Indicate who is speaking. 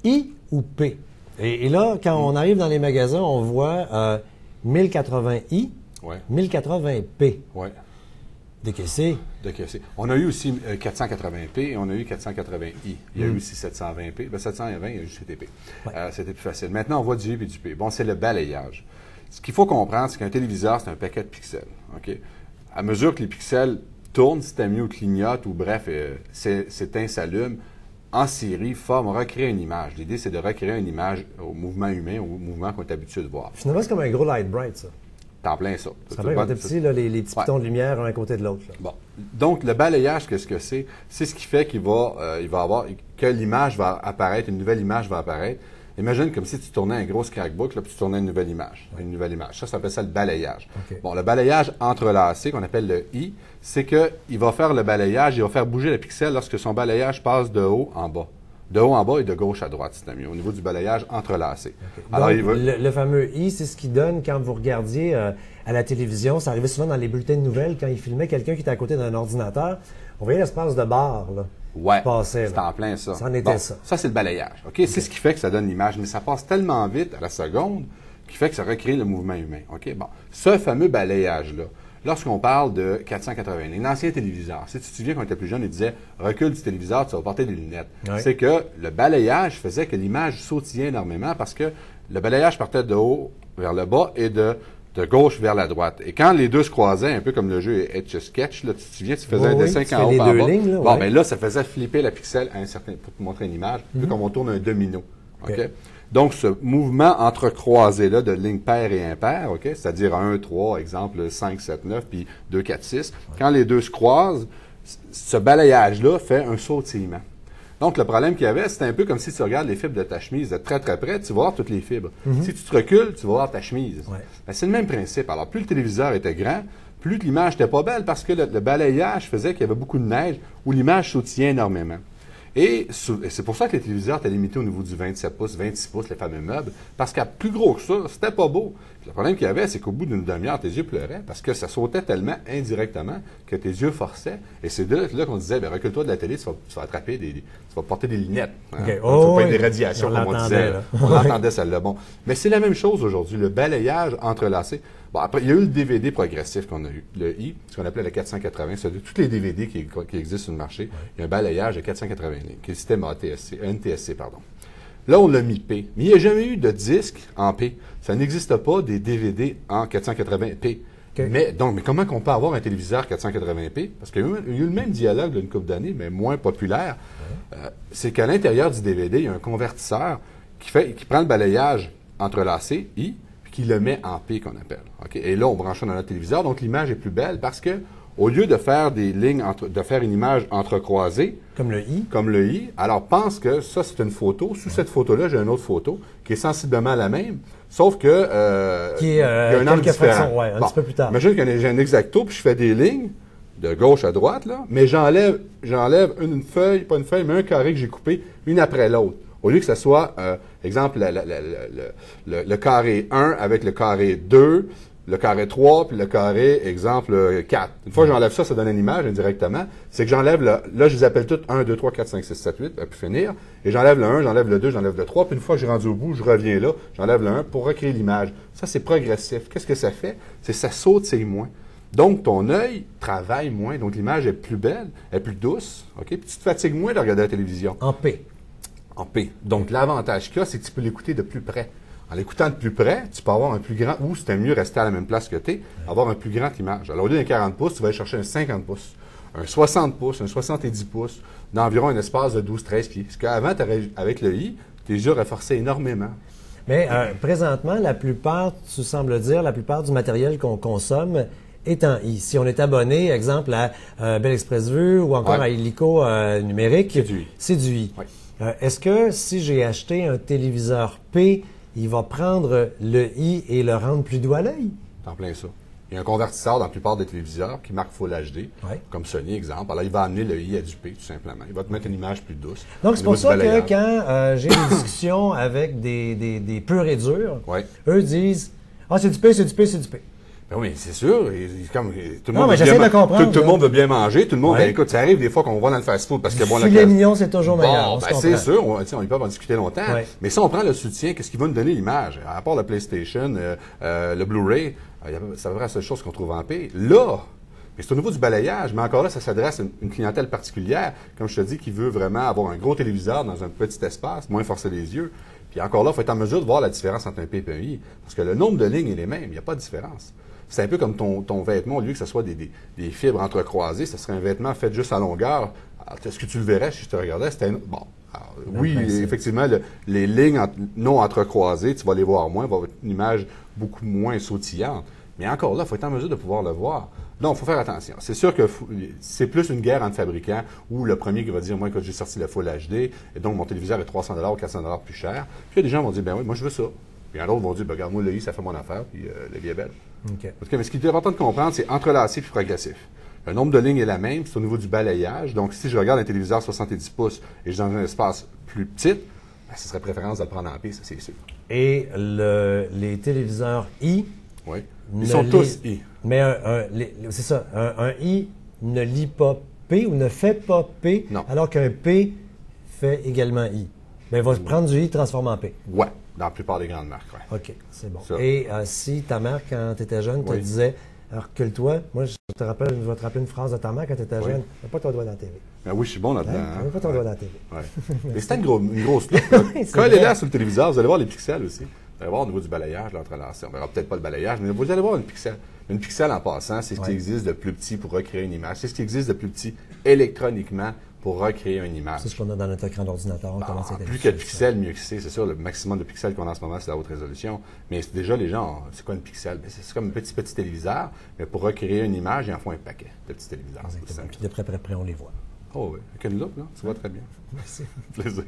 Speaker 1: I ou P? Et là, quand on arrive dans les magasins, on voit 1080i,
Speaker 2: Ouais.
Speaker 1: 1080p.
Speaker 2: Oui.
Speaker 1: Décaissé.
Speaker 2: Décaissé. On a eu aussi 480p et on a eu 480i. Il y a eu aussi 720p. Ben 720, il y a eu CTP.
Speaker 1: Ouais.
Speaker 2: C'était plus facile. Maintenant, on voit du I et du P. Bon, c'est le balayage. Ce qu'il faut comprendre, c'est qu'un téléviseur, c'est un paquet de pixels. OK? À mesure que les pixels tournent, si t'as mis ou clignotent, ou bref, s'éteint, s'allume, en série, recréer une image. L'idée, c'est de recréer une image au mouvement humain, au mouvement qu'on est habitué de voir.
Speaker 1: Finalement, c'est comme un gros light bright, ça.
Speaker 2: T'en plein ça.
Speaker 1: Ça fait quand t'es petit, là, les petits pitons de lumière un à côté de l'autre.
Speaker 2: Bon. Donc, le balayage, qu'est-ce que c'est? C'est ce qui fait qu'il va, il va avoir, que l'image va apparaître, une nouvelle image va apparaître. Imagine comme si tu tournais un gros scrapbook, là, puis tu tournais une nouvelle image. Une nouvelle image. Ça s'appelle ça le balayage.
Speaker 1: Okay.
Speaker 2: Bon, le balayage entrelacé, qu'on appelle le I, c'est qu'il va faire le balayage, il va faire bouger le pixel lorsque son balayage passe de haut en bas. De haut en bas et de gauche à droite, c'est mieux, au niveau du balayage entrelacé.
Speaker 1: Okay.
Speaker 2: Alors,
Speaker 1: donc,
Speaker 2: il va...
Speaker 1: le fameux I, c'est ce qui donne quand vous regardiez à la télévision. Ça arrivait souvent dans les bulletins de nouvelles, quand ils filmaient quelqu'un qui était à côté d'un ordinateur. On voyait l'espace de barre, là.
Speaker 2: Ouais,
Speaker 1: passait,
Speaker 2: c'est en plein ça.
Speaker 1: Ça en était ça.
Speaker 2: Ça, c'est le balayage. OK? C'est ce qui fait que ça donne l'image, mais ça passe tellement vite à la seconde qui fait que ça recrée le mouvement humain. OK? Bon, ce fameux balayage-là, lorsqu'on parle de 480, un ancien téléviseur, si tu te souviens quand on était plus jeune, il disait « recule du téléviseur, tu vas porter des lunettes
Speaker 1: Ouais. ».
Speaker 2: C'est que le balayage faisait que l'image sautillait énormément parce que le balayage partait de haut vers le bas et de gauche vers la droite. Et quand les deux se croisaient, un peu comme le jeu Etch-a-Sketch, là, tu te souviens, tu faisais un dessin
Speaker 1: tu
Speaker 2: en haut
Speaker 1: fais les
Speaker 2: en
Speaker 1: deux
Speaker 2: bas.
Speaker 1: lignes, là,
Speaker 2: Bon,
Speaker 1: ouais.
Speaker 2: ben là, ça faisait flipper la pixel à un certain, pour te montrer une image, un peu comme on tourne un domino. OK?
Speaker 1: OK.
Speaker 2: Donc, ce mouvement entrecroisé-là de lignes paires et impaires, OK? C'est-à-dire 1, 3, exemple 5, 7, 9, puis 2, 4, 6. Quand les deux se croisent, ce balayage-là fait un sautillement. Donc, le problème qu'il y avait, c'était un peu comme si tu regardes les fibres de ta chemise de très, très près, tu vas voir toutes les fibres. Si tu te recules, tu vas voir ta chemise.
Speaker 1: Ouais.
Speaker 2: Ben, c'est le même principe. Alors, plus le téléviseur était grand, plus l'image n'était pas belle parce que le balayage faisait qu'il y avait beaucoup de neige où l'image sautillait énormément. Et c'est pour ça que les téléviseurs étaient limités au niveau du 27 pouces, 26 pouces, les fameux meubles, parce qu'à plus gros que ça, c'était pas beau. Puis le problème qu'il y avait, c'est qu'au bout d'une demi-heure, tes yeux pleuraient parce que ça sautait tellement indirectement que tes yeux forçaient. Et c'est de là qu'on disait, ben, recule-toi de la télé, tu vas attraper tu vas porter des lunettes. Hein?
Speaker 1: Okay.
Speaker 2: Donc, tu vas pas
Speaker 1: oui.
Speaker 2: être des radiations,
Speaker 1: On
Speaker 2: comme on
Speaker 1: l'entendait,
Speaker 2: disait.
Speaker 1: là.
Speaker 2: On l'entendait, celle-là. Bon. Mais c'est la même chose aujourd'hui, le balayage entrelacé. Bon, après, il y a eu le DVD progressif qu'on a eu, le I, ce qu'on appelait le 480. C'est de tous les DVD qui existent sur le marché. Il y a un balayage de 480 lignes, qui est le système NTSC, pardon. Là, on l'a mis P. Mais il n'y a jamais eu de disque en P. Ça n'existe pas des DVD en 480p.
Speaker 1: Okay.
Speaker 2: Mais comment qu'on peut avoir un téléviseur 480p? Parce qu'il y a eu le même dialogue d'une couple d'années, mais moins populaire. C'est qu'à l'intérieur du DVD, il y a un convertisseur qui prend le balayage entrelacé, I, puis qui le met en P, qu'on appelle. Okay? Et là, on branche ça dans notre téléviseur. Donc, l'image est plus belle parce que, au lieu de faire des lignes, de faire une image entrecroisée,
Speaker 1: Comme le I.
Speaker 2: comme le I, alors pense que ça, c'est une photo. Sous cette photo-là, j'ai une autre photo qui est sensiblement la même, sauf que
Speaker 1: Qui est
Speaker 2: il y a un angle
Speaker 1: quelques
Speaker 2: différent.
Speaker 1: fractions, ouais, un petit peu plus tard.
Speaker 2: Imagine que j'ai un exacto, puis je fais des lignes de gauche à droite, là, mais j'enlève une feuille, pas une feuille, mais un carré que j'ai coupé, une après l'autre. Au lieu que ce soit, exemple, le carré 1 avec le carré 2, le carré 3, puis le carré, exemple, 4. Une fois que j'enlève ça, ça donne une image indirectement. C'est que j'enlève là, je les appelle toutes 1, 2, 3, 4, 5, 6, 7, 8, puis finir. Et j'enlève le 1, j'enlève le 2, j'enlève le 3, puis une fois que j'ai rendu au bout, je reviens là, j'enlève le 1 pour recréer l'image. Ça, c'est progressif. Qu'est-ce que ça fait? C'est que ça sautille moins. Donc, ton œil travaille moins. Donc, l'image est plus belle, elle est plus douce. OK? Puis tu te fatigues moins de regarder la télévision.
Speaker 1: En P.
Speaker 2: En P. Donc, l'avantage qu'il y a, c'est que tu peux l'écouter de plus près. En l'écoutant de plus près, tu peux avoir un plus grand, ou c'était mieux rester à la même place que tu es, avoir un plus grand image. Alors, au lieu d'un 40 pouces, tu vas aller chercher un 50 pouces, un 60 pouces, un 70 pouces, d'environ un espace de 12-13 pieds. Parce qu'avant, avec le I, tes yeux auraient forcé énormément.
Speaker 1: Mais présentement, la plupart, tu sembles dire, la plupart du matériel qu'on consomme est en I. Si on est abonné, exemple, à Bell Express Vue ou encore à Illico numérique, c'est du I.
Speaker 2: Oui.
Speaker 1: Est-ce que si j'ai acheté un téléviseur P, il va prendre le I et le rendre plus doux à l'œil?
Speaker 2: En plein ça. Il y a un convertisseur dans la plupart des téléviseurs qui marque Full HD, comme Sony, exemple. Alors, il va amener le I à du P, tout simplement. Il va te mettre une image plus douce.
Speaker 1: Donc, c'est pour ça que quand j'ai des discussions avec des purs et durs, eux disent « Ah, c'est du P, c'est du P, c'est du P ».
Speaker 2: Ben oui, c'est sûr. Comme, tout le
Speaker 1: Non,
Speaker 2: monde
Speaker 1: mais
Speaker 2: veut
Speaker 1: j'essaie
Speaker 2: bien
Speaker 1: de comprendre,
Speaker 2: tout le monde veut bien manger. Tout le monde,
Speaker 1: Ouais.
Speaker 2: ben, écoute, ça arrive des fois qu'on va dans le fast-food parce que bon, la
Speaker 1: Filet mignon, c'est toujours meilleur.
Speaker 2: Bon,
Speaker 1: on se
Speaker 2: ben, c'est
Speaker 1: comprend.
Speaker 2: sûr, ils peuvent en discuter longtemps.
Speaker 1: Ouais.
Speaker 2: Mais si on prend le soutien, qu'est-ce qui va nous donner l'image? À part le PlayStation, le Blu-ray, ça va être la seule chose qu'on trouve en paix. Là, mais c'est au niveau du balayage, mais encore là, ça s'adresse à une clientèle particulière, comme je te dis, qui veut vraiment avoir un gros téléviseur dans un petit espace, moins forcer les yeux. Puis encore là, il faut être en mesure de voir la différence entre un P et un I. Parce que le nombre de lignes est les mêmes, il n'y a pas de différence. C'est un peu comme ton vêtement, au lieu que ce soit des fibres entrecroisées, ce serait un vêtement fait juste à longueur. Alors, est-ce que tu le verrais si je te regardais? C'était bon. Alors, oui, effectivement, les lignes non entrecroisées, tu vas les voir moins, va avoir une image beaucoup moins sautillante. Mais encore là, il faut être en mesure de pouvoir le voir. Donc, il faut faire attention. C'est sûr que c'est plus une guerre entre fabricants où le premier qui va dire, moi, quand j'ai sorti le Full HD, et donc mon téléviseur est 300 ou 400 plus cher. Puis il y a des gens qui vont dire, ben oui, moi, je veux ça. Puis d'autres vont dire, ben, regarde, moi, le I, ça fait mon affaire, puis la vie est belle.
Speaker 1: OK.
Speaker 2: Mais ce qui est important de comprendre, c'est entrelacé puis progressif. Le nombre de lignes est la même, c'est au niveau du balayage. Donc, si je regarde un téléviseur 70 pouces et je suis dans un espace plus petit, ben, ce serait préférence de le prendre en P, ça, c'est sûr.
Speaker 1: Et les téléviseurs I.
Speaker 2: Oui. Ils sont tous I.
Speaker 1: Mais c'est ça, un I ne lit pas P ou ne fait pas P,
Speaker 2: Non.
Speaker 1: alors qu'un P fait également I. Ben, il va prendre du I et transformer en P.
Speaker 2: Ouais, dans la plupart des grandes marques, ouais.
Speaker 1: OK, c'est bon.
Speaker 2: Ça.
Speaker 1: Et si ta mère, quand tu étais jeune, te
Speaker 2: Oui.
Speaker 1: disait, alors recule-toi, moi, je vais te rappeler une phrase de ta mère quand tu étais
Speaker 2: Oui.
Speaker 1: jeune, mets pas ton doigt dans la TV.
Speaker 2: Ben oui, je suis bon là-dedans.
Speaker 1: Mets pas ton doigt dans la TV.
Speaker 2: Ouais. Mais c'était une grosse loupe. Là.
Speaker 1: Oui, c'est
Speaker 2: Quand elle est
Speaker 1: vrai.
Speaker 2: là sur le téléviseur, vous allez voir les pixels aussi. Vous allez voir au niveau du balayage, l'entrelacé. On verra peut-être pas le balayage, mais vous allez voir une pixel. Une pixel, en passant, c'est ce qui existe de plus petit pour recréer une image. C'est ce qui existe de plus petit électroniquement pour recréer une image.
Speaker 1: C'est ce qu'on a dans notre écran d'ordinateur.
Speaker 2: Plus qu'il y a de pixels, mieux que c'est. C'est sûr, le maximum de pixels qu'on a en ce moment, c'est la haute résolution. Mais déjà, les gens, c'est quoi une pixel? Ben, c'est comme un petit téléviseur, mais pour recréer une image, ils en font un paquet de petits téléviseurs.
Speaker 1: Exactement. Puis de près, on les voit.
Speaker 2: Oh oui, avec une loupe, là, tu vois très bien.
Speaker 1: Merci.
Speaker 2: Plaisir.